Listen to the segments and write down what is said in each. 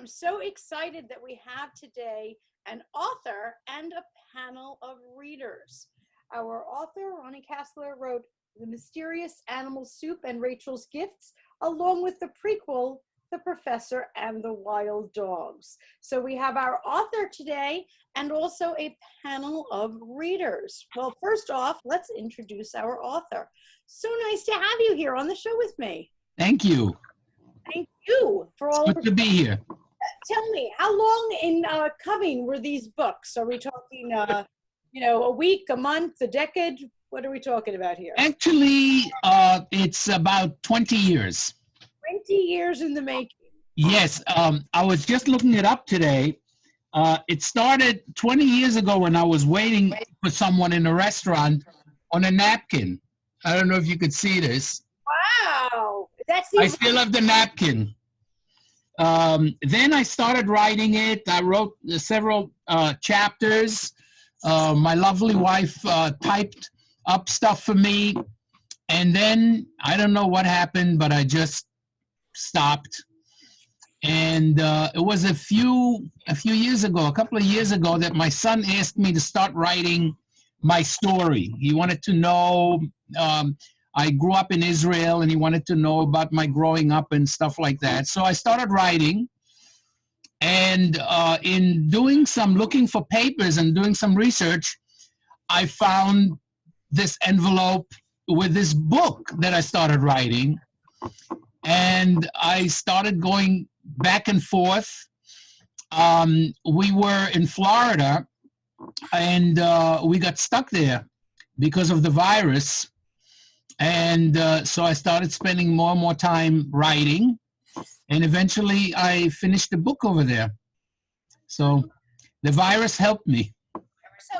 I'm so excited that we have today an author and a panel of readers. Our author, Rony Kessler, wrote The Mysterious Animal Soup and Rachel's Gifts, along with the prequel, The Professor and the Wild Dogs. So we have our author today and also a panel of readers. Well, first off, let's introduce our author. So nice to have you here on the show with me. Thank you. Thank you for all It's good to be here. Tell me, how long in coming were these books? Are we talking, a week, a month, a decade? What are we talking about here? Actually, it's about 20 years. 20 years in the making. Yes, I was just looking it up today. It started 20 years ago when I was waiting for someone in a restaurant on a napkin. I don't know if you could see this. Wow. I still have the napkin. Then I started writing it. I wrote several chapters. My lovely wife typed up stuff for me. And then I don't know what happened, but I just stopped. And it was a few years ago, a couple of years ago, that my son asked me to start writing my story. He wanted to know, I grew up in Israel, and he wanted to know about my growing up and stuff like that. So I started writing, and in doing some looking for papers and doing some research, I found this envelope with this book that I started writing, and I started going back and forth. We were in Florida, and we got stuck there because of the virus. And so I started spending more and more time writing, and eventually I finished the book over there. So the virus helped me. So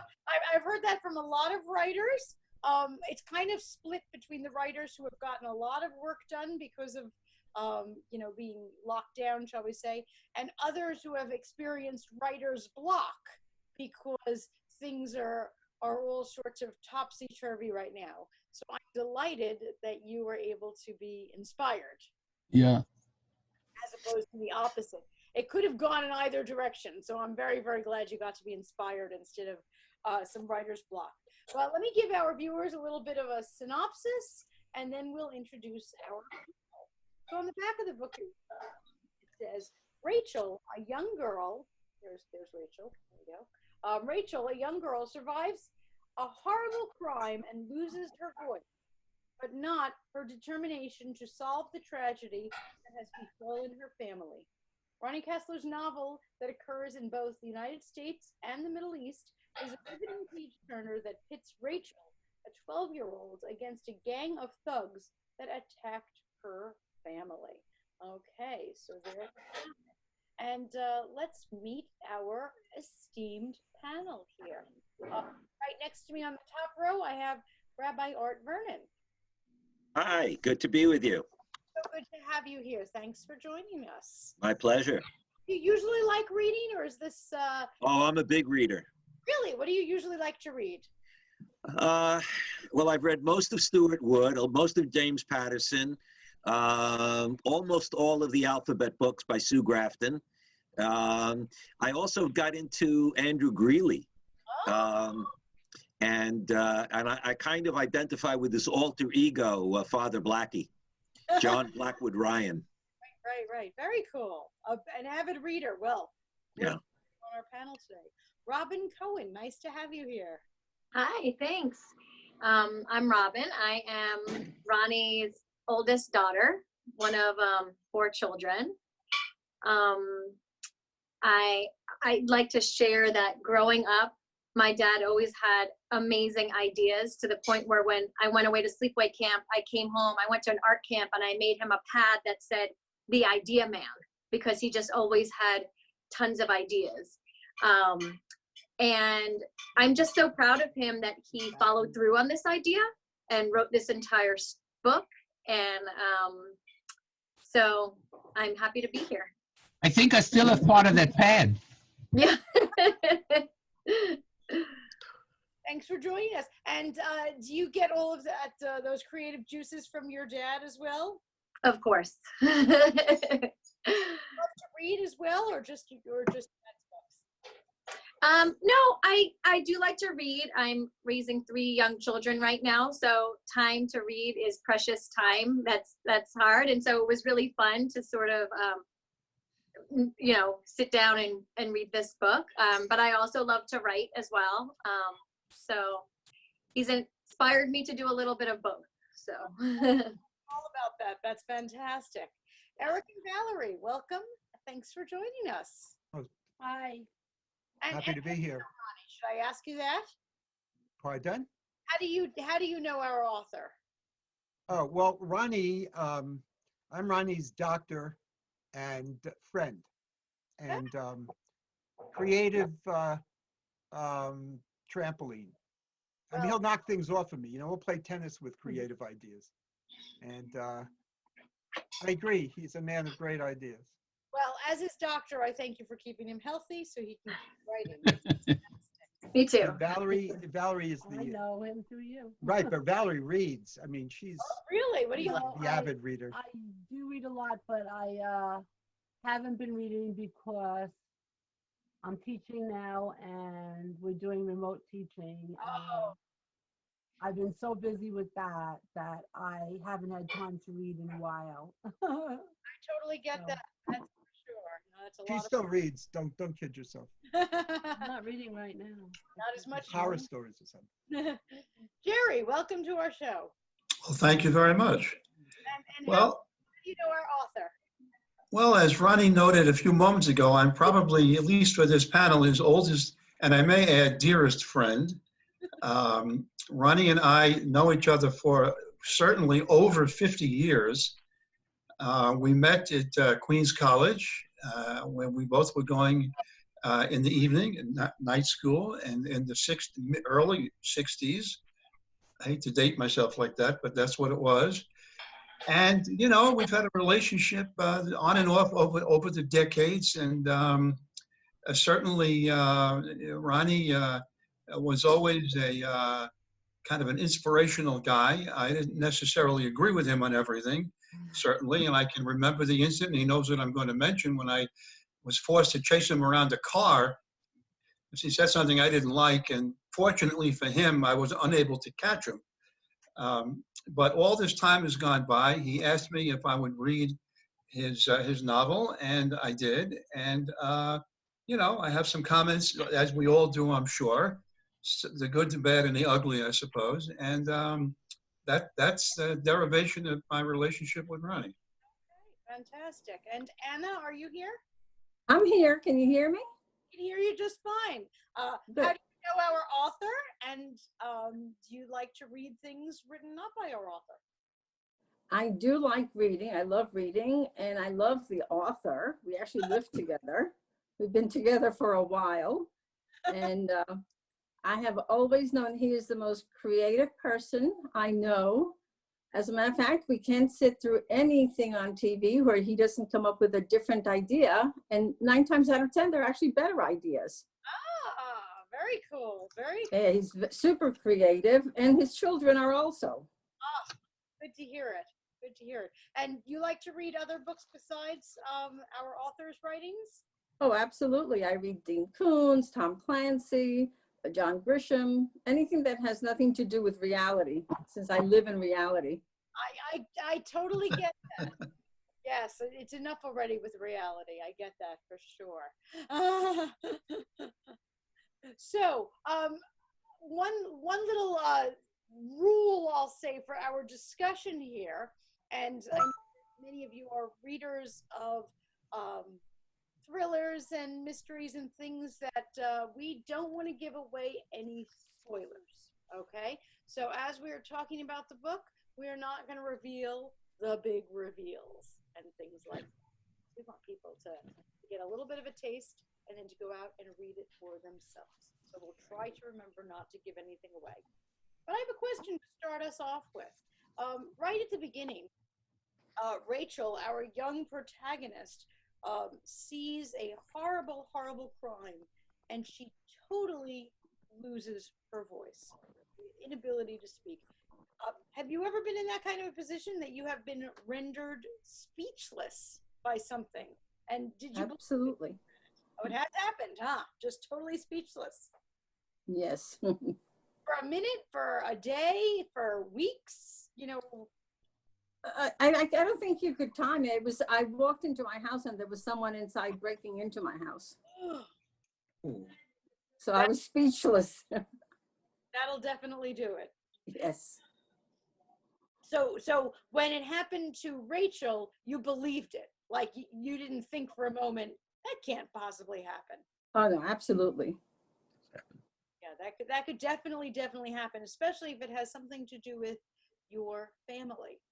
I've heard that from a lot of writers. It's kind of split between the writers who have gotten a lot of work done because of being locked down, shall we say, and others who have experienced writer's block because things are all sorts of topsy-turvy right now. So I'm delighted that you were able to be inspired. Yeah. As opposed to the opposite. It could have gone in either direction. So I'm very, very glad you got to be inspired instead of some writer's block. Well, let me give our viewers a little bit of a synopsis, and then we'll introduce our people. So on the back of the book, it says, Rachel, a young girl, there's Rachel, there we go. Rachel, a young girl, survives a horrible crime and loses her voice, but not her determination to solve the tragedy that has befallen her family. Rony Kessler's novel that occurs in both the United States and the Middle East is a riveting page-turner that pits Rachel, a 12-year-old, against a gang of thugs that attacked her family. Okay, so there. And let's meet our esteemed panel here. Right next to me on the top row, I have Rabbi Art Vernon. Hi, good to be with you. So good to have you here. Thanks for joining us. My pleasure. Do you usually like reading, or is this... Oh, I'm a big reader. Really? What do you usually like to read? Well, I've read most of Stuart Wood, most of James Patterson, almost all of the alphabet books by Sue Grafton. I also got into Andrew Greeley. And I kind of identify with this alter ego, Father Blackie, John Blackwood Ryan. Right. Very cool. An avid reader. Well, yeah. On our panel today. Robin Cohen, nice to have you here. Hi, thanks. I'm Robin. I am Ronnie's oldest daughter, one of 4 children. I'd like to share that growing up, my dad always had amazing ideas, to the point where when I went away to sleepaway camp, I came home, I went to an art camp, and I made him a pad that said the idea man, because he just always had tons of ideas. And I'm just so proud of him that he followed through on this idea and wrote this entire book. And so I'm happy to be here. I think I still have part of that pad. Yeah. Thanks for joining us. And do you get all of that, those creative juices from your dad as well? Of course. Love to read as well, or just books? No, I do like to read. I'm raising 3 young children right now, so time to read is precious time. That's hard, and so it was really fun to sort of sit down and read this book. But I also love to write as well. So he's inspired me to do a little bit of both. So All about that. That's fantastic. Eric and Valerie, welcome. Thanks for joining us. Oh, Hi. happy to be here. Ronnie, should I ask you that? Pardon? How do you know our author? Oh, well, Ronnie, I'm Ronnie's doctor and friend and creative trampoline. I mean, he'll knock things off of me. We'll play tennis with creative ideas. And I agree. He's a man of great ideas. Well, as his doctor, I thank you for keeping him healthy so he can keep writing. me too. And Valerie is I know him through you. right, but Valerie reads. I mean, she's Really? What do you the like? avid reader. I do read a lot, but I haven't been reading because I'm teaching now and we're doing remote teaching. Oh. I've been so busy with that I haven't had time to read in a while. I totally get that. That's for sure. No, that's a She lot still reads. Don't kid yourself. of I'm not reading right now. not as much. Horror stories or something. Jerry, welcome to our show. Well, thank you very much. And Well, how do you know our author? well, as Ronnie noted a few moments ago, I'm probably, at least for this panel, his oldest, and I may add, dearest friend. Ronnie and I know each other for certainly over 50 years. We met at Queens College when we both were going in the evening, in night school, and in the early 60s. I hate to date myself like that, but that's what it was. And, we've had a relationship on and off over the decades. And certainly Ronnie was always a kind of an inspirational guy. I didn't necessarily agree with him on everything, certainly. And I can remember the incident, and he knows what I'm going to mention, when I was forced to chase him around a car. He said something I didn't like, and fortunately for him, I was unable to catch him. But all this time has gone by. He asked me if I would read his novel, and I did. And I have some comments, as we all do, I'm sure. The good, the bad, and the ugly, I suppose. And that's the derivation of my relationship with Ronnie. Okay, fantastic. And Anna, are you here? I'm here. Can you hear me? I can hear you just fine. How do you know our author? And do you like to read things written up by our author? I do like reading. I love reading, and I love the author. We actually live together. We've been together for a while, and I have always known he is the most creative person I know. As a matter of fact, we can't sit through anything on TV where he doesn't come up with a different idea, and 9 times out of 10, they're actually better ideas. Ah, very cool. Very cool. Yeah, he's super creative, and his children are also. Ah, good to hear it. Good to hear it. And you like to read other books besides our author's writings? Oh, absolutely. I read Dean Koontz, Tom Clancy, John Grisham, anything that has nothing to do with reality, since I live in reality. I totally get that. Yes, it's enough already with reality. I get that for sure. So, one little rule I'll say for our discussion here, and I know many of you are readers of thrillers and mysteries and things that we don't want to give away any spoilers, okay? So as we are talking about the book, we are not going to reveal the big reveals and things like that. We want people to get a little bit of a taste and then to go out and read it for themselves. So we'll try to remember not to give anything away. But I have a question to start us off with. Right at the beginning, Rachel, our young protagonist, sees a horrible, horrible crime, and she totally loses her voice, the inability to speak. Have you ever been in that kind of a position that you have been rendered speechless by something, And did you? Absolutely. Oh, it has happened, huh? Just totally speechless. Yes. For a minute, for a day, for weeks, you know. I don't think you could time it. I walked into my house and there was someone inside breaking into my house. So I was speechless. That'll definitely do it. Yes. So when it happened to Rachel, you believed it. Like you didn't think for a moment, that can't possibly happen. Oh no, absolutely. Yeah, that could definitely happen, especially if it has something to do with your family.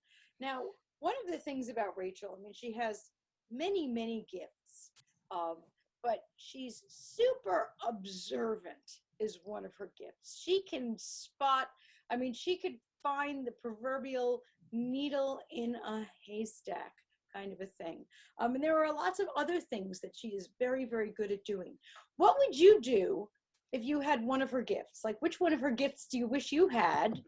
Now, one of the things about Rachel, I mean, she has many gifts, but she's super observant is one of her gifts. She can spot, I mean, she could find the proverbial needle in a haystack kind of a thing. And there are lots of other things that she is very good at doing. What would you do if you had one of her gifts? Like, which one of her gifts do you wish you had?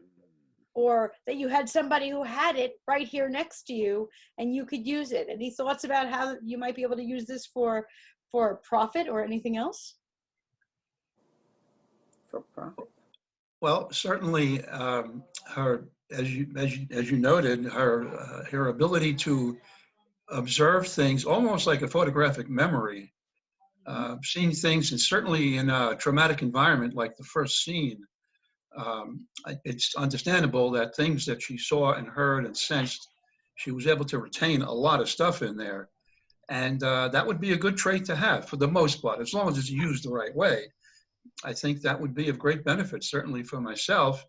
Or that you had somebody who had it right here next to you and you could use it? Any thoughts about how you might be able to use this for profit or anything else? For profit. Well, certainly, her, as you noted, her ability to observe things almost like a photographic memory, seeing things, and certainly in a traumatic environment like the first scene, it's understandable that things that she saw and heard and sensed, she was able to retain a lot of stuff in there. And that would be a good trait to have for the most part, as long as it's used the right way. I think that would be of great benefit, certainly for myself,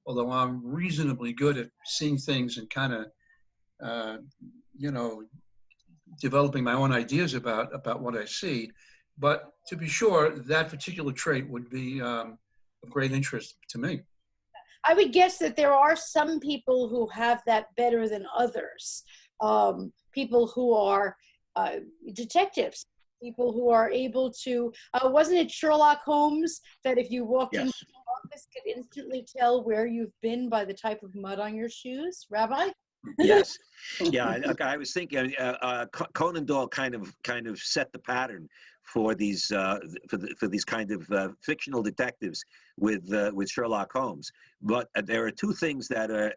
although I'm reasonably good at seeing things and kind of, developing my own ideas about what I see. But to be sure, that particular trait would be of great interest to me. I would guess that there are some people who have that better than others. People who are detectives, people who are able to, wasn't it Sherlock Holmes that if you walked into the office could instantly tell where you've been by the type of mud on your shoes, Rabbi? Yes, yeah. I was thinking Conan Doyle kind of set the pattern for these for these kind of fictional detectives with Sherlock Holmes. But there are two things that are,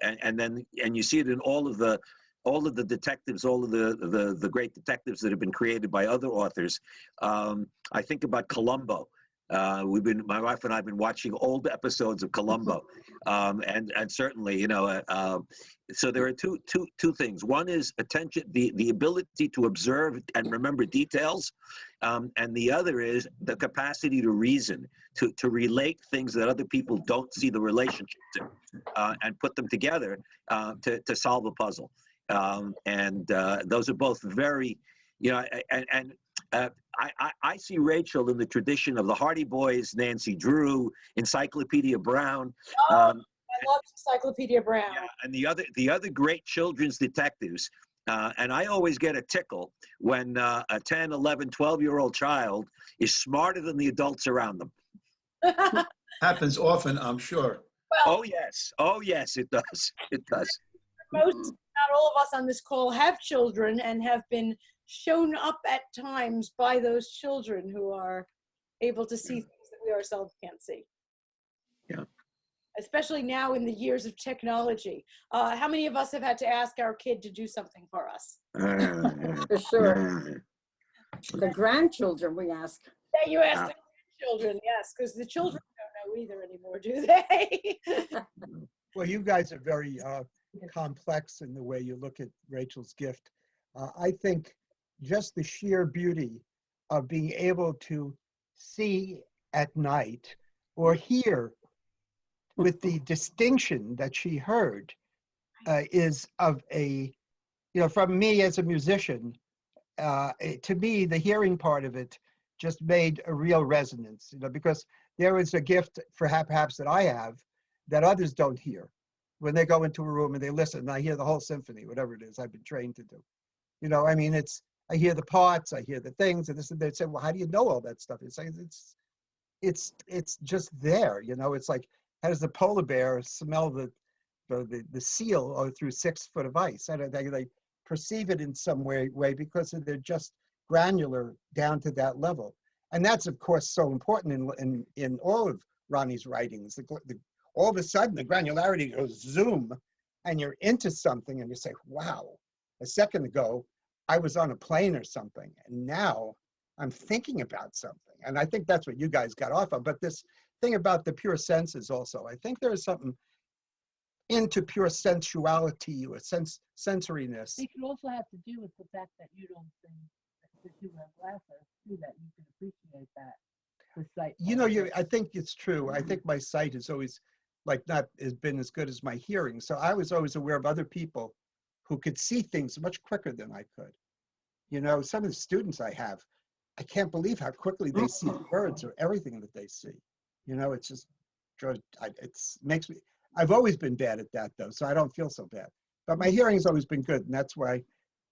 and you see it in all of the detectives, all of the great detectives that have been created by other authors. I think about Columbo. My wife and I have been watching old episodes of Columbo, and certainly, so there are two things. One is attention, the ability to observe and remember details, and the other is the capacity to reason, to relate things that other people don't see the relationship to, and put them together to solve a puzzle. And those are both very, I see Rachel in the tradition of the Hardy Boys, Nancy Drew, Encyclopedia Brown. I love Encyclopedia Brown. Yeah, and the other great children's detectives. And I always get a tickle when a 10, 11, 12-year-old child is smarter than the adults around them. Happens often, I'm sure. Well, oh yes, it does. It does. Most, not all of us on this call have children and have been shown up at times by those children who are able to see things that we ourselves can't see. Yeah. Especially now in the years of technology. How many of us have had to ask our kid to do something for us? For sure. The grandchildren we ask. Yeah, you ask the children, yes, because the children don't know either anymore, do they? Well, you guys are very complex in the way you look at Rachel's gift. I think just the sheer beauty of being able to see at night or hear with the distinction that she heard is of a, from me as a musician, to me, the hearing part of it just made a real resonance, because there is a gift perhaps that I have that others don't hear. When they go into a room and they listen, and I hear the whole symphony, whatever it is I've been trained to do. I mean, I hear the parts, I hear the things, and this and they say, well, how do you know all that stuff? It's like, it's just there, it's like, how does the polar bear smell the seal through 6 foot of ice? They perceive it in some way because they're just granular down to that level. And that's, of course, so important in all of Rony's writings. All of a sudden, the granularity goes zoom, and you're into something, and you say, wow, a second ago, I was on a plane or something, and now I'm thinking about something. And I think that's what you guys got off of. But this thing about the pure senses also, I think there is something into pure sensuality or sensoriness. It could also have to do with the fact that you don't think that you wear glasses, too, that you can appreciate that. The sight. You know, I think it's true. I think my sight has always not has been as good as my hearing. So I was always aware of other people who could see things much quicker than I could. You know, some of the students I have, I can't believe how quickly they see words or everything that they see. You know, it's just, makes me, I've always been bad at that though, so I don't feel so bad. But my hearing has always been good, and that's why,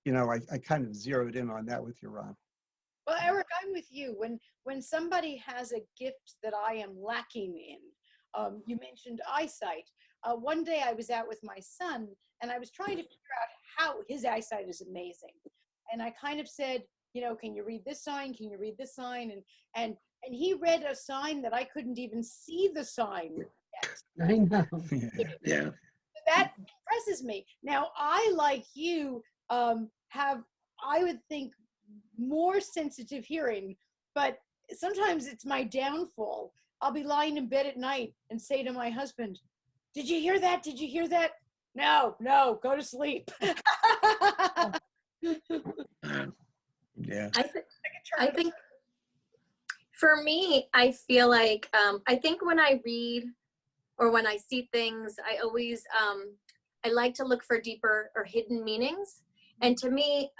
you know, I kind of zeroed in on that with you, Ron. Well, Eric, I'm with you. When somebody has a gift that I am lacking in, you mentioned eyesight. One day I was out with my son, and I was trying to figure out how his eyesight is amazing. And I kind of said, you know, can you read this sign? Can you read this sign? And he read a sign that I couldn't even see the sign yet. I know. Yeah. That impresses me. Now, I, like you, have, I would think, more sensitive hearing, but sometimes it's my downfall. I'll be lying in bed at night and say to my husband, did you hear that? Did you hear that? No, go to sleep. Yeah. I think for me, I feel like, I think when I read or when I see things, I always, I like to look for deeper or hidden meanings. And to me,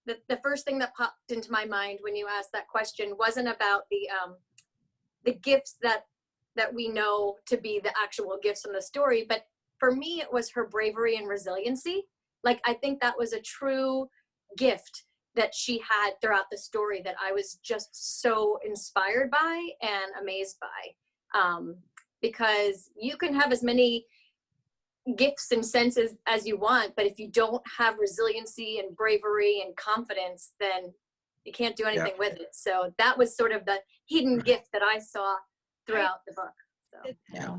the first thing that popped into my mind when you asked that question wasn't about the gifts that we know to be the actual gifts in the story, but for me, it was her bravery and resiliency. Like, I think that was a true gift that she had throughout the story that I was just so inspired by and amazed by. Because you can have as many gifts and senses as you want, but if you don't have resiliency and bravery and confidence, then you can't do anything with it. So that was sort of the hidden gift that I saw throughout the book. So. Yeah.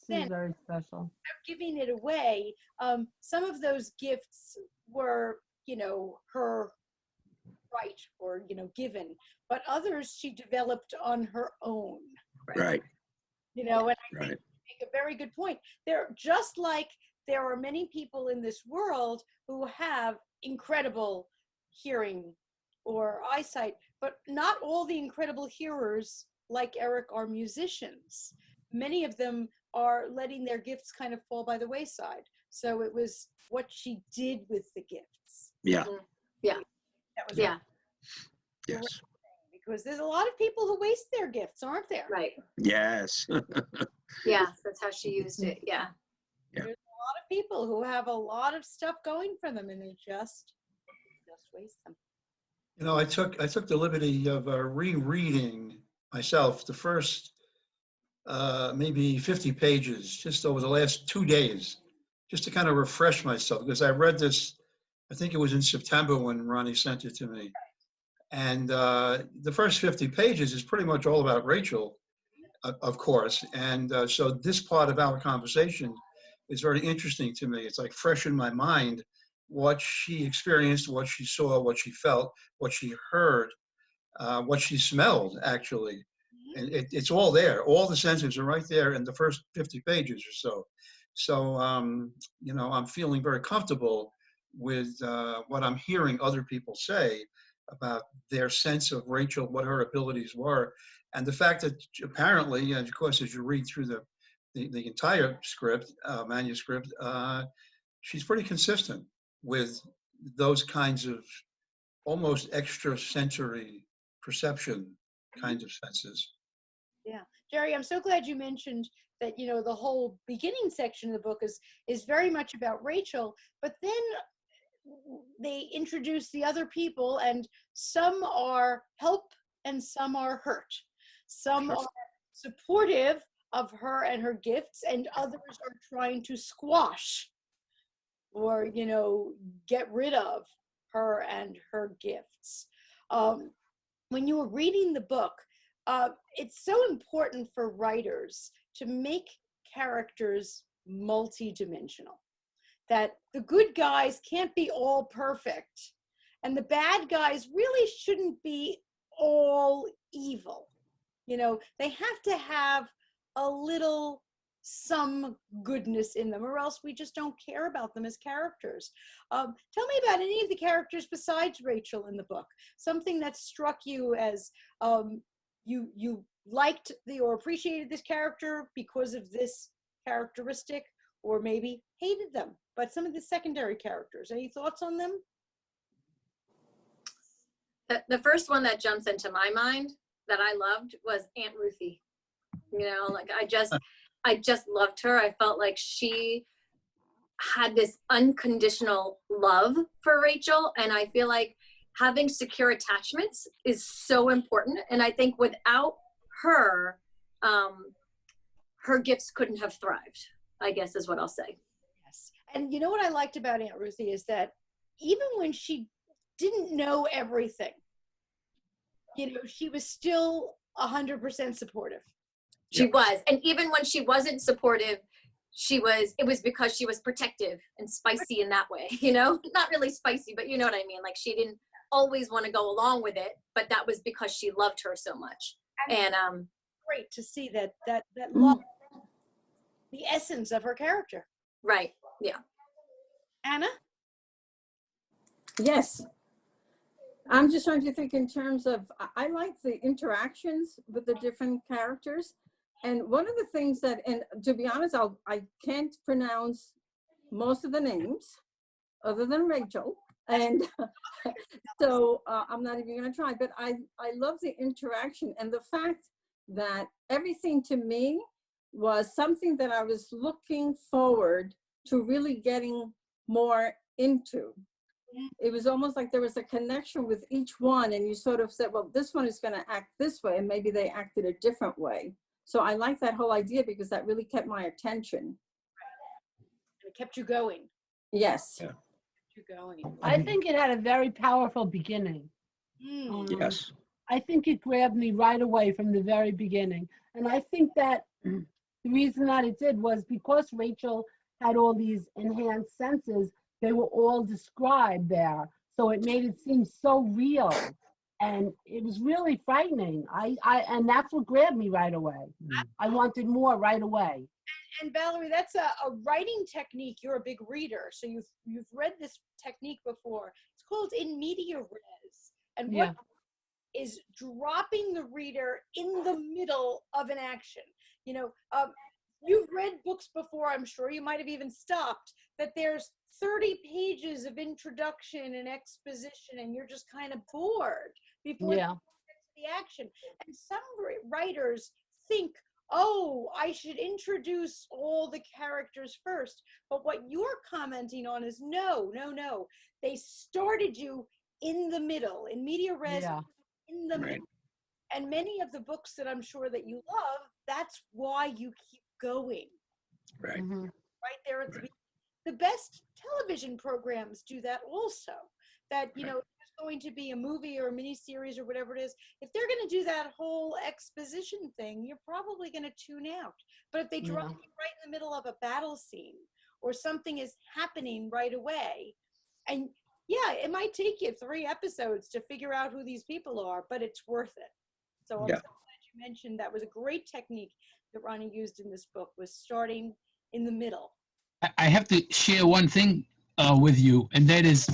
She's very special. Giving it away, some of those gifts were, you know, her right or, you know, given, but others she developed on her own. Right. You know, and I think Right. you make a very good point. They're just like there are many people in this world who have incredible hearing or eyesight, but not all the incredible hearers like Eric are musicians. Many of them are letting their gifts kind of fall by the wayside. So it was what she did with the gifts. Yeah. Yeah. That was Yeah. Yes. because there's a lot of people who waste their gifts, aren't there? Right. Yes. Yeah. That's how she used it. Yeah. There's a lot of people who have a lot of stuff going for them and they just waste them. You know, I took the liberty of rereading myself the first maybe 50 pages just over the last 2 days, just to kind of refresh myself, because I read this, I think it was in September when Rony sent it to me. And the first 50 pages is pretty much all about Rachel, of course. And so this part of our conversation is very interesting to me. It's like fresh in my mind, what she experienced, what she saw, what she felt, what she heard, what she smelled, actually. And it's all there. All the senses are right there in the first 50 pages or so. So, you know, I'm feeling very comfortable with what I'm hearing other people say about their sense of Rachel, what her abilities were. And the fact that apparently, and of course, as you read through the entire script, manuscript, she's pretty consistent with those kinds of almost extrasensory perception kinds of senses. Yeah. Jerry, I'm so glad you mentioned that, you know, the whole beginning section of the book is very much about Rachel, but then they introduce the other people and some are help and some are hurt. Some are supportive of her and her gifts and others are trying to squash or, you know, get rid of her and her gifts. When you were reading the book, it's so important for writers to make characters multidimensional, that the good guys can't be all perfect, and the bad guys really shouldn't be all evil. You know, they have to have a little some goodness in them, or else we just don't care about them as characters. Tell me about any of the characters besides Rachel in the book. Something that struck you as you liked or appreciated this character because of this characteristic, or maybe hated them. But some of the secondary characters, any thoughts on them? The first one that jumps into my mind that I loved was Aunt Ruthie. You know, like I just loved her. I felt like she had this unconditional love for Rachel. And I feel like having secure attachments is so important. And I think without her, her gifts couldn't have thrived, I guess is what I'll say. Yes. And you know what I liked about Aunt Ruthie is that even when she didn't know everything, you know, she was still 100% supportive. She was. And even when she wasn't supportive, it was because she was protective and spicy in that way, you know, not really spicy, but you know what I mean? Like she didn't always want to go along with it, but that was because she loved her so much. And great to see that love, the essence of her character. Right. Yeah. Anna? Yes. I'm just trying to think in terms of, I like the interactions with the different characters. And one of the things that, and to be honest, I can't pronounce most of the names other than Rachel. And so I'm not even going to try, but I love the interaction and the fact that everything to me was something that I was looking forward to really getting more into. It was almost like there was a connection with each one, and you sort of said, well, this one is going to act this way, and maybe they acted a different way. So I like that whole idea because that really kept my attention. It kept you going. Yes. Yeah. Kept you going. I think it had a very powerful beginning. Yes. I think it grabbed me right away from the very beginning. And I think that the reason that it did was because Rachel had all these enhanced senses, they were all described there. So it made it seem so real. And it was really frightening. And that's what grabbed me right away. I wanted more right away. And Valerie, that's a writing technique. You're a big reader, so you've read this technique before. It's called in media res. And what is dropping the reader in the middle of an action. You know, you've read books before, I'm sure you might have even stopped, that there's 30 pages of introduction and exposition, and you're just kind of bored before you get to the action. And some writers think, oh, I should introduce all the characters first. But what you're commenting on is no. They started you in the middle, in media res, in the middle. And many of the books that I'm sure that you love, that's why you keep going. Right. Right there at the beginning. The best television programs do that also. That, you know, if there's going to be a movie or a miniseries or whatever it is, if they're going to do that whole exposition thing, you're probably going to tune out. But if they drop you right in the middle of a battle scene or something is happening right away, and it might take you 3 episodes to figure out who these people are, but it's worth it. So I'm so glad you mentioned that was a great technique that Rony used in this book, was starting in the middle. I have to share one thing with you, and that is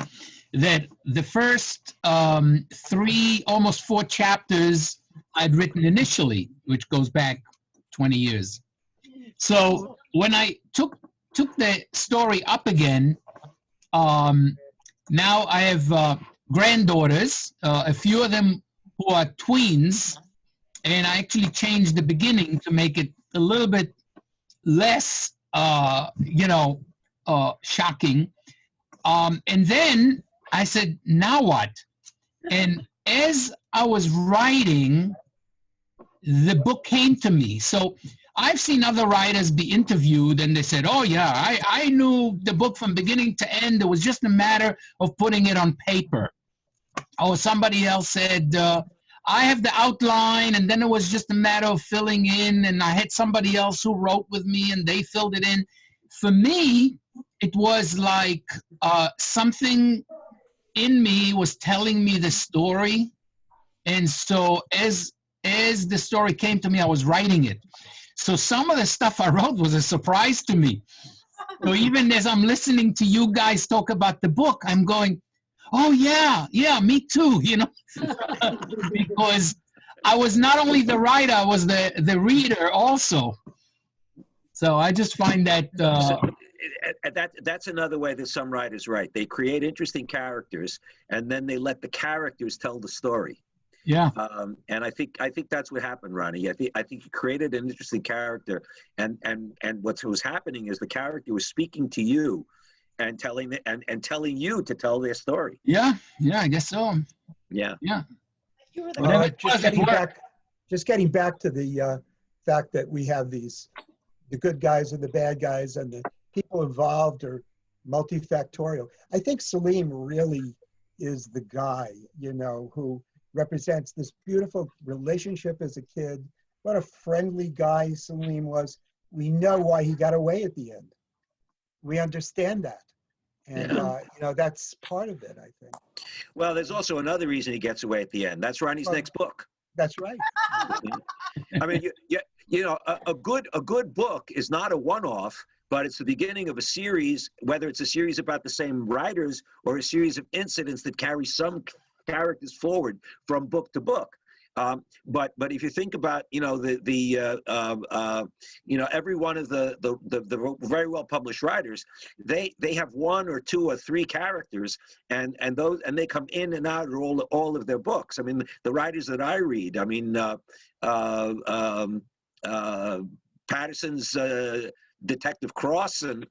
that the first 3, almost 4 chapters I'd written initially, which goes back 20 years. So when I took the story up again, now I have granddaughters, a few of them who are tweens, and I actually changed the beginning to make it a little bit less shocking. And then I said, now what? And as I was writing, the book came to me. So I've seen other writers be interviewed and they said, oh yeah, I knew the book from beginning to end. It was just a matter of putting it on paper. Or somebody else said, I have the outline and then it was just a matter of filling in, and I had somebody else who wrote with me and they filled it in. For me, it was like something in me was telling me the story. And so as the story came to me, I was writing it. So some of the stuff I wrote was a surprise to me. So even as I'm listening to you guys talk about the book, I'm going, oh yeah, me too, you know, because I was not only the writer, I was the reader also. So I just find that that's another way that some writers write. They create interesting characters, and then they let the characters tell the story. Yeah. And I think that's what happened, Ronnie. I think you created an interesting character, and what was happening is the character was speaking to you, and telling you to tell their story. Yeah, I guess so. Yeah. You were the Just getting back to the fact that we have the good guys and the bad guys, and the people involved are multifactorial. I think Salim really is the guy, you know, who represents this beautiful relationship as a kid. What a friendly guy Salim was. We know why he got away at the end. We understand that. And, you know, that's part of it, I think. Well, there's also another reason he gets away at the end. That's Ronnie's next book. That's right. I mean, you know, a good book is not a one-off, but it's the beginning of a series, whether it's a series about the same writers or a series of incidents that carry some characters forward from book to book. But if you think about, you know, you know, every one of the very well published writers, they have one or two or three characters, and they come in and out of all of their books. I mean, the writers that I read, I mean, Patterson's Detective Cross, and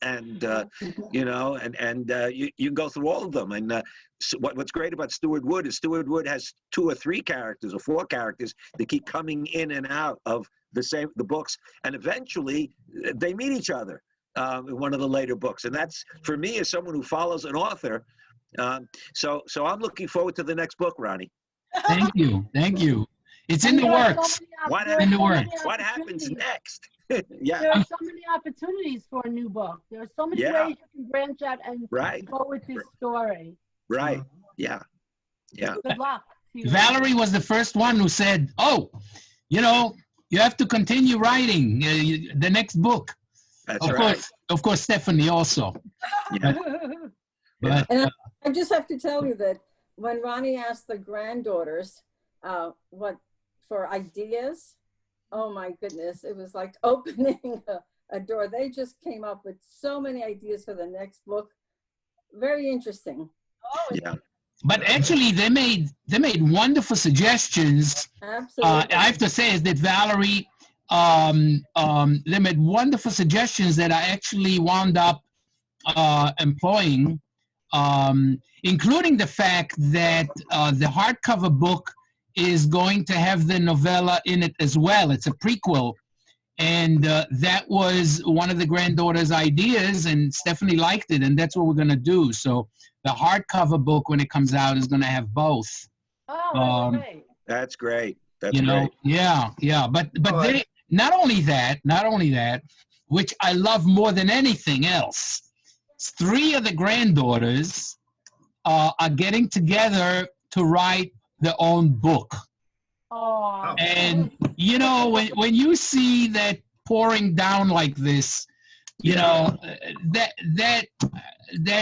you know, and you can go through all of them. And so what's great about Stuart Wood is Stuart Wood has 2 or 3 characters or 4 characters that keep coming in and out of the books, and eventually they meet each other in one of the later books. And that's, for me, as someone who follows an author, so I'm looking forward to the next book, Ronnie. Thank you. It's in the works. What happens next? Yeah. There are so many opportunities for a new book. There are so many ways you can branch out and go with this story. Right. Yeah. Good luck. Valerie was the first one who said, oh, you know, you have to continue writing the next book. That's right. Of course, Stephanie also. Yeah. But, and I just have to tell you that when Ronnie asked the granddaughters what for ideas, oh my goodness, it was like opening a door. They just came up with so many ideas for the next book. Very interesting. Oh, yeah. But actually, they made wonderful suggestions. Absolutely. I have to say is that Valerie, they made wonderful suggestions that I actually wound up employing, including the fact that the hardcover book is going to have the novella in it as well. It's a prequel. And that was one of the granddaughters' ideas, and Stephanie liked it, and that's what we're going to do. So the hardcover book, when it comes out, is going to have both. Oh, great. That's great. That's great. Yeah. But they not only that, which I love more than anything else, 3 of the granddaughters are getting together to write their own book. Oh. And you know, when you see that pouring down like this, you know, that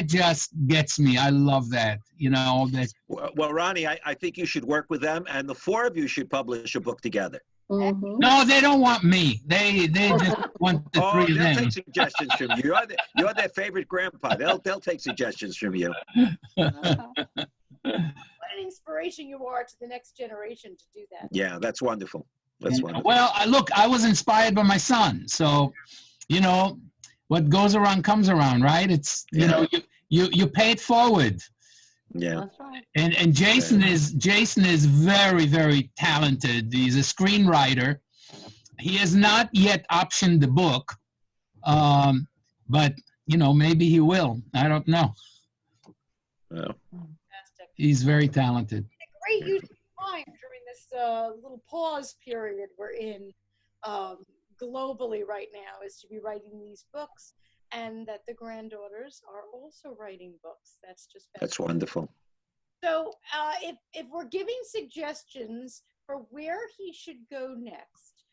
just gets me. I love that. You know that. Well, Ronnie, I think you should work with them, and the 4 of you should publish a book together. Mm-hmm. No, they don't want me. They just want the 3 of they'll them. take suggestions from you. You're their favorite grandpa. They'll take suggestions from you. What an inspiration you are to the next generation to do that. Yeah, that's wonderful. That's wonderful. Well, look, I was inspired by my son, so you know, what goes around comes around, right? It's you know, you pay it forward. Yeah. That's right. And Jason is very, very talented. He's a screenwriter, He has not yet optioned the book, but maybe he will. I don't know. Yeah. Fantastic. He's very talented. Great use of time during this little pause period we're in globally right now is to be writing these books, and that the granddaughters are also writing books. That's just fantastic. That's wonderful. So if we're giving suggestions for where he should go next,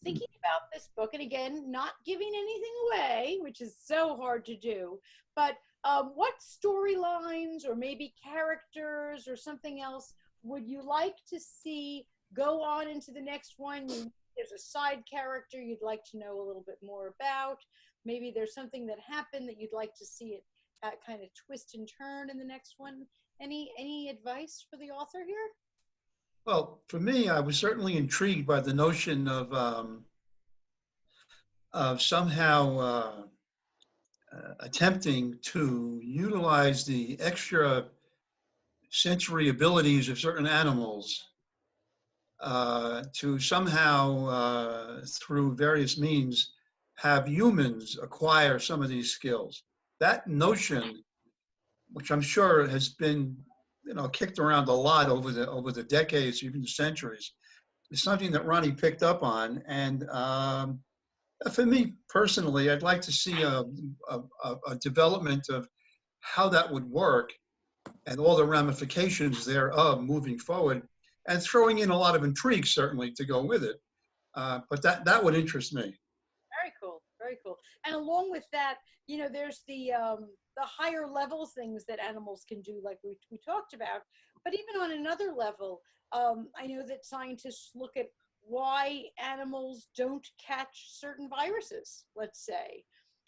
thinking about this book, and again, not giving anything away, which is so hard to do, but what storylines or maybe characters or something else would you like to see go on into the next one? There's a side character you'd like to know a little bit more about. Maybe there's something that happened that you'd like to see it kind of twist and turn in the next one. Any advice for the author here? Well, for me, I was certainly intrigued by the notion of somehow attempting to utilize the extra sensory abilities of certain animals to somehow, through various means, have humans acquire some of these skills. That notion, which I'm sure has been, kicked around a lot over the decades, even centuries, is something that Rony picked up on. And for me personally, I'd like to see a development of how that would work and all the ramifications thereof moving forward, and throwing in a lot of intrigue certainly to go with it. But that would interest me. Very cool, very cool. And along with that, there's the higher level things that animals can do, like we talked about. But even on another level, I know that scientists look at why animals don't catch certain viruses, let's say,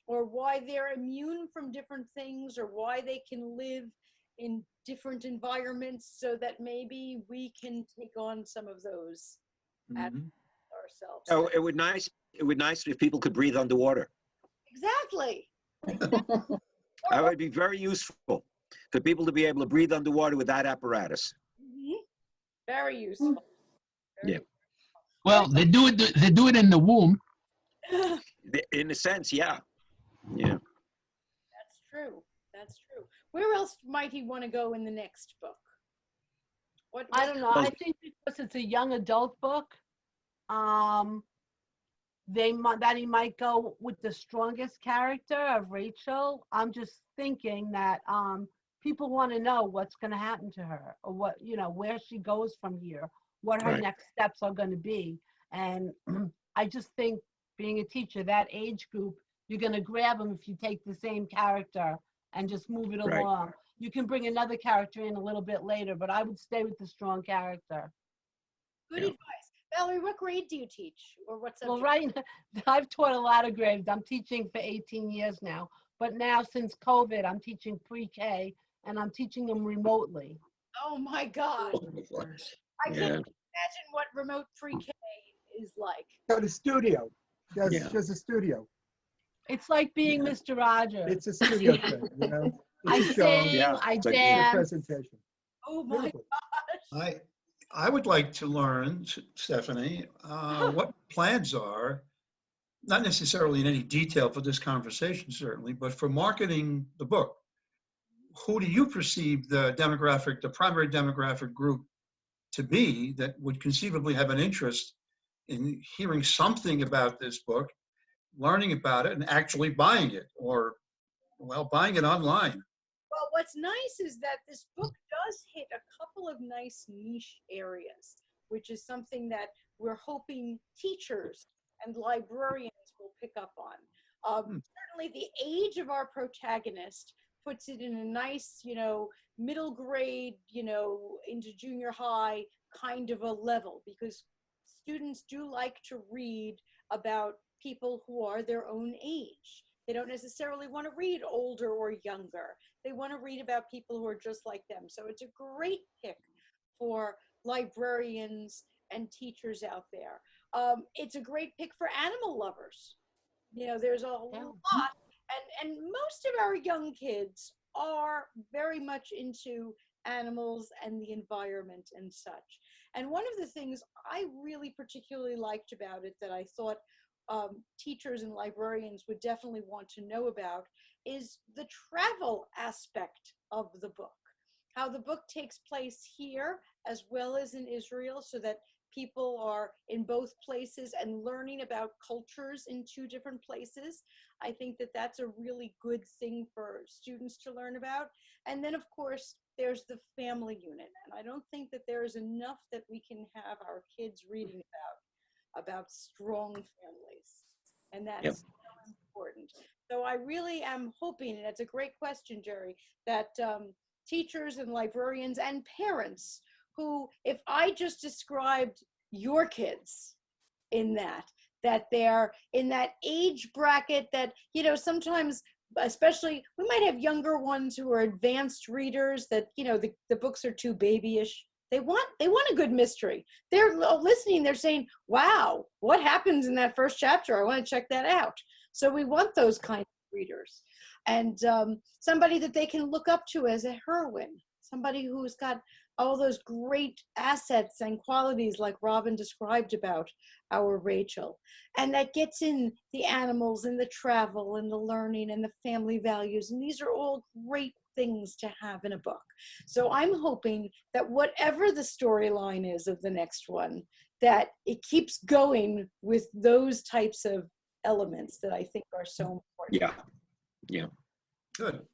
or why they're immune from different things, or why they can live in different environments, so that maybe we can take on some of those ourselves. Oh, it would nice if people could breathe underwater. Exactly. That would be very useful for people to be able to breathe underwater with that apparatus. Very useful. Very useful. Well, they do it in the womb. In a sense, yeah. Yeah. That's true. That's true. Where else might he want to go in the next book? I don't know. I think because it's a young adult book, he might go with the strongest character of Rachel. I'm just thinking that people want to know what's going to happen to her, or what, where she goes from here, what her next steps are going to be. And I just think, being a teacher, that age group, you're going to grab them if you take the same character and just move it along. You can bring another character in a little bit later, but I would stay with the strong character. Good advice. Valerie, what grade do you teach, or what subject? Well, right now, I've taught a lot of grades. I'm teaching for 18 years now, but now since COVID, I'm teaching pre-K, and I'm teaching them remotely. Oh my God. I can't imagine what remote pre-K is like. Go to studio. Just a studio. It's like being Mr. Rogers. It's a studio thing, I sing, I dance. Presentation. Oh my gosh. I would like to learn, Stephanie, what plans are, not necessarily in any detail for this conversation, certainly, but for marketing the book. Who do you perceive the primary demographic group to be that would conceivably have an interest in hearing something about this book, learning about it, and actually buying it, or, buying it online? Well, what's nice is that this book does hit a couple of nice niche areas, which is something that we're hoping teachers and librarians will pick up on. Certainly the age of our protagonist puts it in a nice, middle grade, into junior high kind of a level, because students do like to read about people who are their own age. They don't necessarily want to read older or younger. They want to read about people who are just like them. So it's a great pick for librarians and teachers out there. It's a great pick for animal lovers. There's a lot. And most of our young kids are very much into animals and the environment and such. And one of the things I really particularly liked about it that I thought teachers and librarians would definitely want to know about is the travel aspect of the book. How the book takes place here as well as in Israel, so that people are in both places and learning about cultures in two different places. I think that that's a really good thing for students to learn about. And then, of course, there's the family unit. And I don't think that there is enough that we can have our kids reading about strong families. And that's Yep. so important. So I really am hoping, and it's a great question, Jerry, that teachers and librarians and parents who, if I just described your kids in that they're in that age bracket that, you know, sometimes, especially, we might have younger ones who are advanced readers that, you know, the books are too babyish. They want a good mystery. They're listening, they're saying, wow, what happens in that first chapter? I want to check that out. So we want those kind of readers. And somebody that they can look up to as a heroine, somebody who's got all those great assets and qualities like Robin described about our Rachel. And that gets in the animals and the travel and the learning and the family values. And these are all great things to have in a book. So I'm hoping that whatever the storyline is of the next one, that it keeps going with those types of elements that I think are so important. Yeah. Yeah. Good.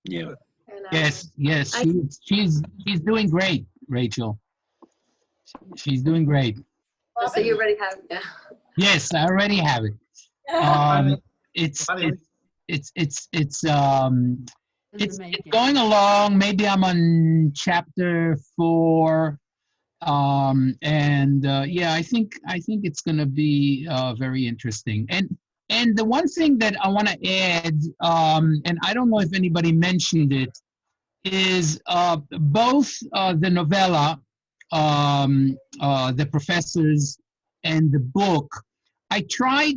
Yeah. And, Yes, yes, I- she's doing great, Rachel. She's doing great. so you already have, yeah. Yes, I already have it. It's Ronnie, it's In the making. going along. Maybe I'm on chapter 4, and yeah, I think it's going to be very interesting. And the one thing that I want to add, and I don't know if anybody mentioned it, is both the novella, The Professors, and the book. I tried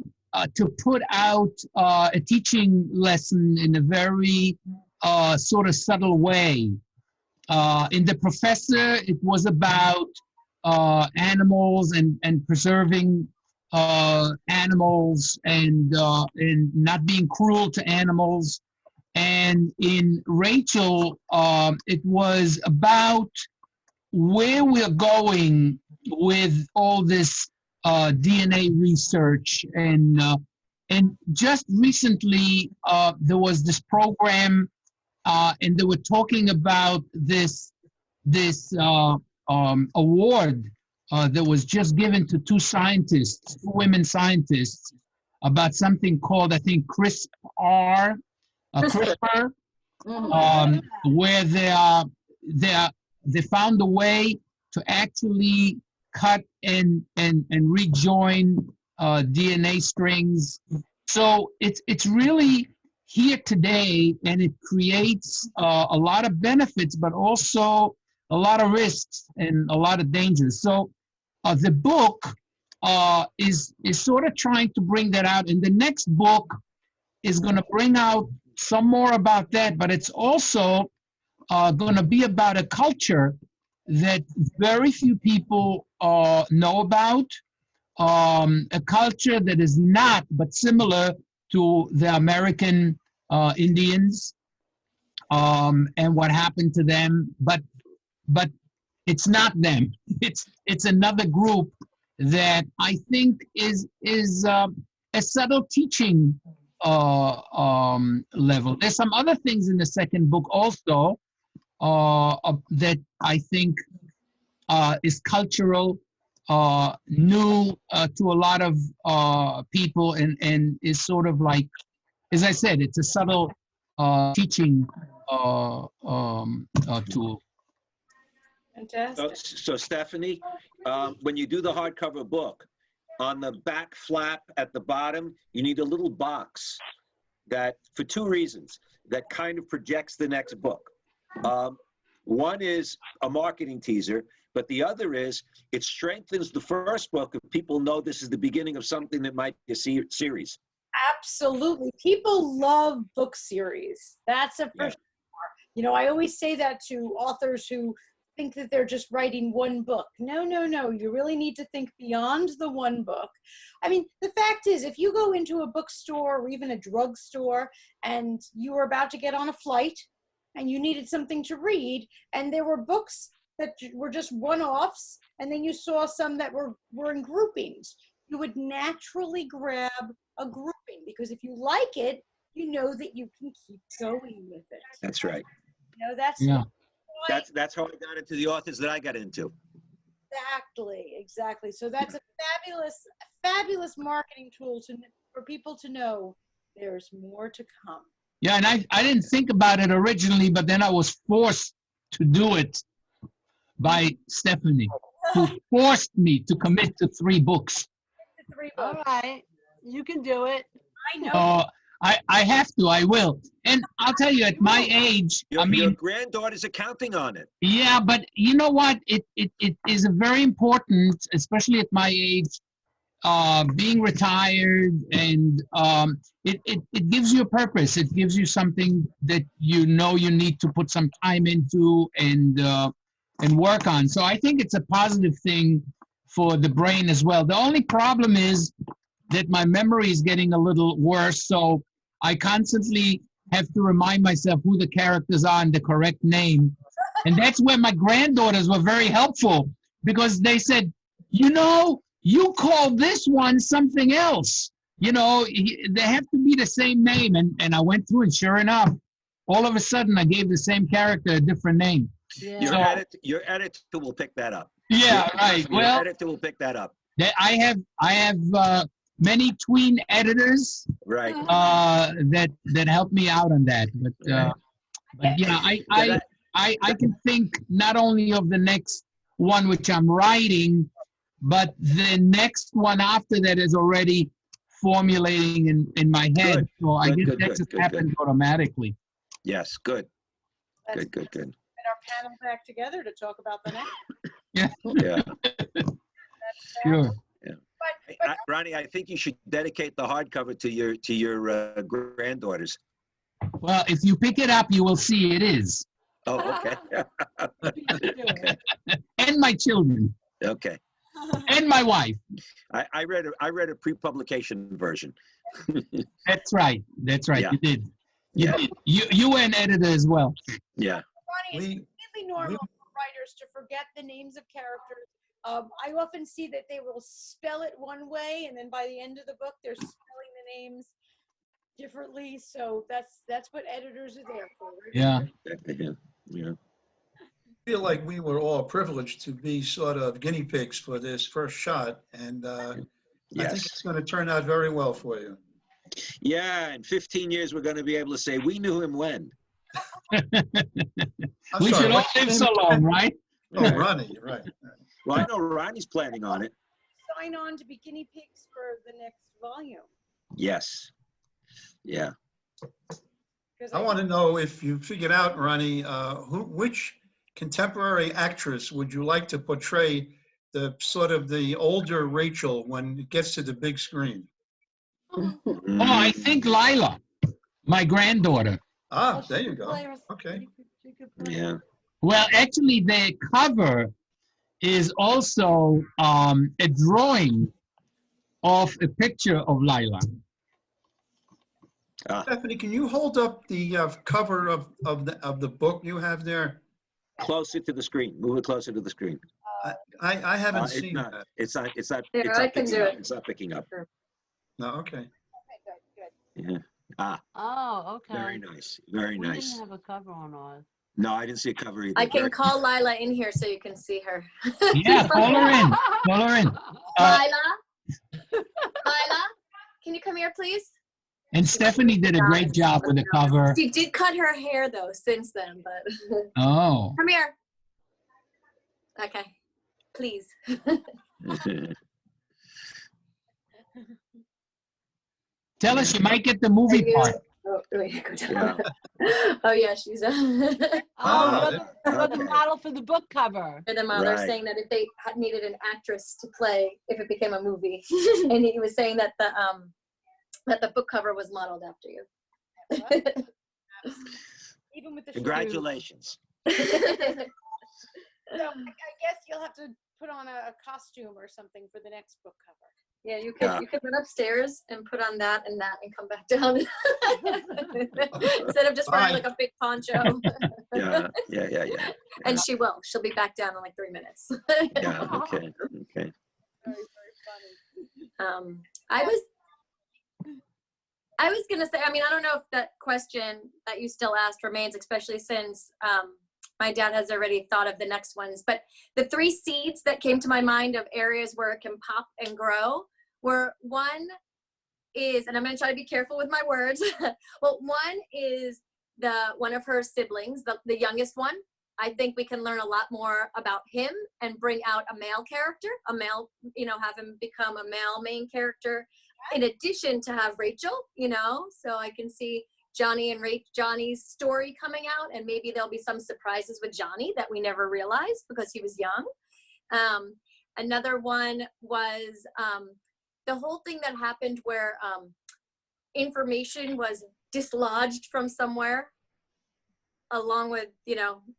to put out a teaching lesson in a very sort of subtle way. In The Professor, it was about animals and preserving animals and not being cruel to animals. And in Rachel, it was about where we're going with all this DNA research. And just recently, there was this program, and they were talking about this award that was just given to 2 women scientists, about something called, I think, CRISPR, CRISPR, Mhm. where they found a way to actually cut and rejoin DNA strings. So it's really here today, and it creates a lot of benefits, but also a lot of risks and a lot of dangers. So the book is sort of trying to bring that out, and the next book is going to bring out some more about that, but it's also going to be about a culture that very few people know about, a culture that is not, but similar to the American Indians, and what happened to them, but it's not them. It's another group that I think is a subtle teaching level. There's some other things in the second book also that I think is cultural, new to a lot of people, and is sort of like, as I said, it's a subtle teaching tool. Fantastic. So Stephanie, when you do the hardcover book, on the back flap at the bottom, you need a little box that, for 2 reasons, that kind of projects the next book. One is a marketing teaser, but the other is it strengthens the first book if people know this is the beginning of something that might be a series. Absolutely. People love book series. That's a for Yeah. sure. You know, I always say that to authors who think that they're just writing one book. No, no, no. You really need to think beyond the one book. I mean, the fact is, if you go into a bookstore or even a drugstore and you were about to get on a flight and you needed something to read, and there were books that were just one-offs, and then you saw some that were in groupings, you would naturally grab a grouping, because if you like it, you know that you can keep going with it. That's right. You know, that's Yeah. why, That's how I got into the authors that I got into. exactly. So that's a fabulous marketing tool for people to know there's more to come. Yeah, and I didn't think about it originally, but then I was forced to do it by Stephanie, who forced me to commit to 3 books. The 3 All books. right, you can do it. I know. I have to, I will. And I'll tell you, at my age, Your granddaughter's are counting on it. yeah, but you know what? It is very important, especially at my age, being retired, and it gives you a purpose. It gives you something that you know you need to put some time into and work on. So I think it's a positive thing for the brain as well. The only problem is that my memory is getting a little worse, so I constantly have to remind myself who the characters are and the correct name. And that's where my granddaughters were very helpful, because they said, you know, you call this one something else. You know, they have to be the same name. And I went through, and sure enough, all of a sudden I gave the same character a different name. Yeah. Your editor will pick that up. Yeah, right. Your Well, editor will pick that up. I have many tween editors Right. that help me out on that. But yeah, I can think not only of the next one which I'm writing, but the next one after that is already formulating in my head. Good. So I guess Good, that good, just good, happens automatically. Yes, good. Let's Good. get our panel back together to talk about the next. Yeah. Sure. But Ronnie, I think you should dedicate the hardcover to your granddaughters. Well, if you pick it up, you will see it is. Oh, okay. And my children. Okay. And my wife. I read a pre-publication version. That's right. Yeah. You did. Yeah. You were an editor as well. Yeah. Ronnie, it's completely normal for writers to forget the names of characters. I often see that they will spell it one way, and then by the end of the book, they're spelling the names differently. So that's what editors are there for. Yeah. Yeah. I feel like we were all privileged to be sort of guinea pigs for this first shot, and I think Yes. it's going to turn out very well for you. Yeah. In 15 years, we're going to be able to say we knew him when. I'm We sorry, should all what's your live name so long, again? right? Oh, Ronnie, right. Well, I know Ronnie's planning on it. Sign on to be guinea pigs for the next volume. Yes. Yeah. I want to know if you figured out, Ronnie, which contemporary actress would you like to portray the sort of the older Rachel when it gets to the big screen? Oh, I think Lila, my granddaughter. Ah, there you go. Okay. Yeah. Well, actually, the cover is also a drawing of a picture of Lila. Stephanie, can you hold up the cover of the book you have there? Closer to the screen. Move it closer to the screen. I haven't It's seen not. that. It's not. Here, I can do it. It's not picking up. No, okay. Okay, good. Yeah. Ah, Oh, okay. very nice. Very We nice. didn't have a cover on ours. No, I didn't see a cover either. I can Very- call Lila in here so you can see her. Yeah, call her in. Call her in. Lila? Lila? Can you come here, please? And Stephanie did a great job with the cover. She did cut her hair, though, since then, but Oh. come here. Okay, please. Tell us you might get the movie part. Oh, wait, go down. Yeah. Oh, yeah, she's Oh, you're the okay. model for the book cover. the mother Right. saying that if they had needed an actress to play if it became a movie, and he was saying that the book cover was modeled after you. Even with the Congratulations. So I guess you'll have to put on a costume or something for the next book cover. Yeah, you could run upstairs and put on that and come back down. Instead of just wearing like a big poncho. Yeah. And she'll be back down in like 3 minutes. Yeah, okay. Very, very funny. I was gonna say, I mean, I don't know if that question that you still asked remains, especially since my dad has already thought of the next ones, but the 3 seeds that came to my mind of areas where it can pop and grow were, one is, and I'm gonna try to be careful with my words, well, one is one of her siblings, the youngest one. I think we can learn a lot more about him and bring out a male character, have him become a male main character, in addition to have Rachel, so I can see Johnny's story coming out, and maybe there'll be some surprises with Johnny that we never realized because he was young. Another one was the whole thing that happened where information was dislodged from somewhere, along with,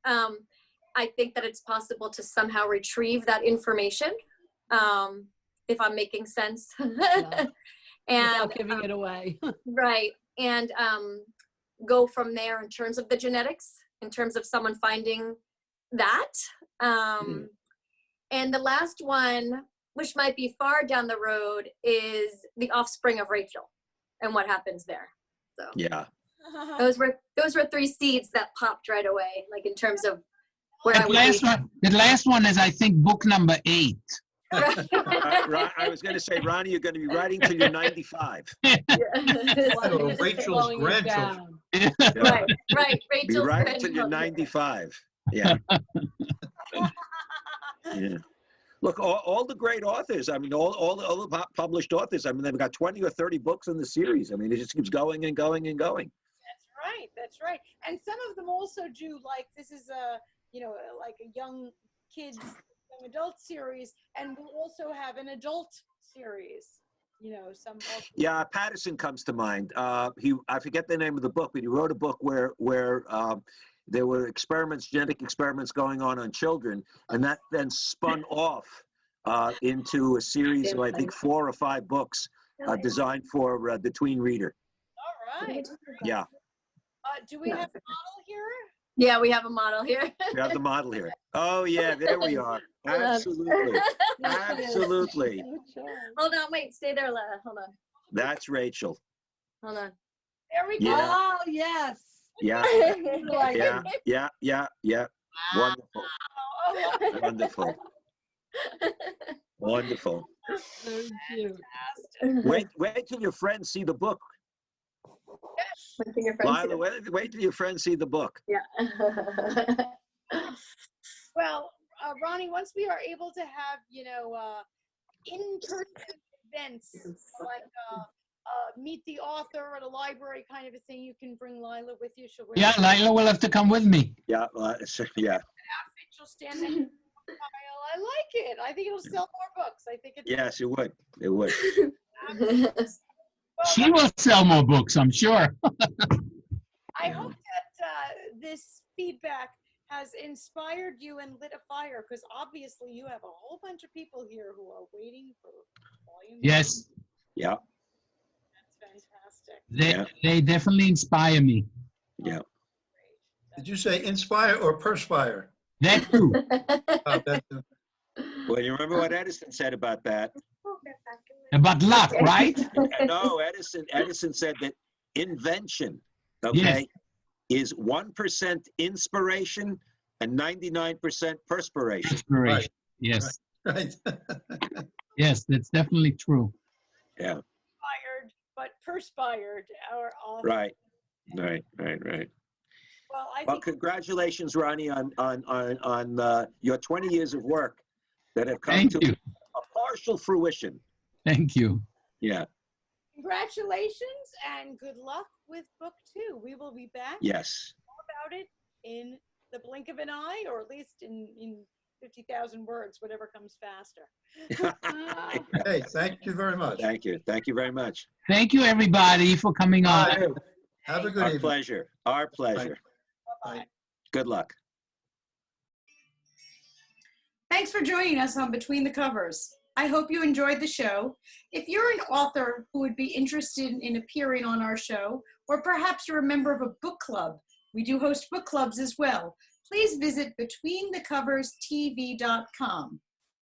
I think that it's possible to somehow retrieve that information, if I'm making sense. Yeah. And Without giving it away. right. And go from there in terms of the genetics, in terms of someone finding that. And the last one, which might be far down the road, is the offspring of Rachel and what happens there. So Yeah. those were 3 seeds that popped right away, like in terms of where I would The last one is, I think, book number 8. I was going to say, Ronnie, you're going to be writing till you're 95. So Rachel's grandchildren. Right. Be Rachel's writing till you're grandchildren. 95. Yeah. Yeah. Look, all the great authors, I mean, all the published authors, I mean, they've got 20 or 30 books in the series. I mean, it just keeps going and going and going. That's right. And some of them also do, like, this is like a young kids, young adult series, and we'll also have an adult series. Some. Yeah, Patterson comes to mind. I forget the name of the book, but he wrote a book where there were genetic experiments going on children, and that then spun off into a series of, I think, 4 or 5 books designed for the tween reader. All right. Yeah. Do we have a model here? Yeah, we have a model here. We have the model here. Oh, yeah, there we are. Absolutely. Absolutely. Hold on, wait, stay there, Lara. Hold on. That's Rachel. Hold on. There we go. Yeah. Oh, yes. Yeah. Yeah. Wonderful. Wonderful. Wonderful. Very cute. Wait till your friends see the book. Lila, wait till your friends see the book. Yeah. Well, Ronnie, once we are able to have, in-person events, like meet the author at a library kind of a thing, you can bring Lila with you. Yeah, Lila will have to come with me. Yeah, yeah. She'll stand there. I like it. I think it'll sell more books. I think it's. Yes, it would. It would. She will sell more books, I'm sure. I hope that this feedback has inspired you and lit a fire, because obviously you have a whole bunch of people here who are waiting for volume. Yes. Yeah. That's fantastic. They definitely inspire me. Yeah. Did you say inspire or perspire? That too. Well, you remember what Edison said about that? About luck, right? No, Edison said that invention, okay, is 1% inspiration and 99% perspiration. Inspiration. Yes. Right. Yes, that's definitely true. Yeah. Inspired, but perspired. Right. Well, think congratulations, Ronnie, on your 20 years of work that have come Thank to you. a partial fruition. Thank you. Yeah. Congratulations and good luck with book 2. We will be back. Yes. About it in the blink of an eye, or at least in 50,000 words, whatever comes faster. Hey, thank you very much. Thank you. Thank you very much. Thank you, everybody, for coming on. Have a good Our evening. pleasure. Our pleasure. Bye-bye. Good luck. Thanks for joining us on Between the Covers. I hope you enjoyed the show. If you're an author who would be interested in appearing on our show, or perhaps you're a member of a book club, we do host book clubs as well, please visit BetweenTheCoversTV.com.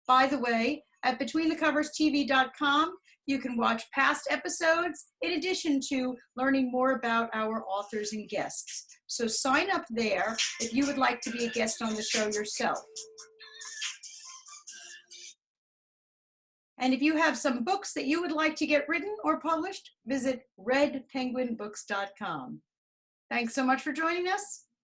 By the way, at BetweenTheCoversTV.com, you can watch past episodes in addition to learning more about our authors and guests. So sign up there if you would like to be a guest on the show yourself. And if you have some books that you would like to get written or published, visit redpenguinbooks.com. Thanks so much for joining us.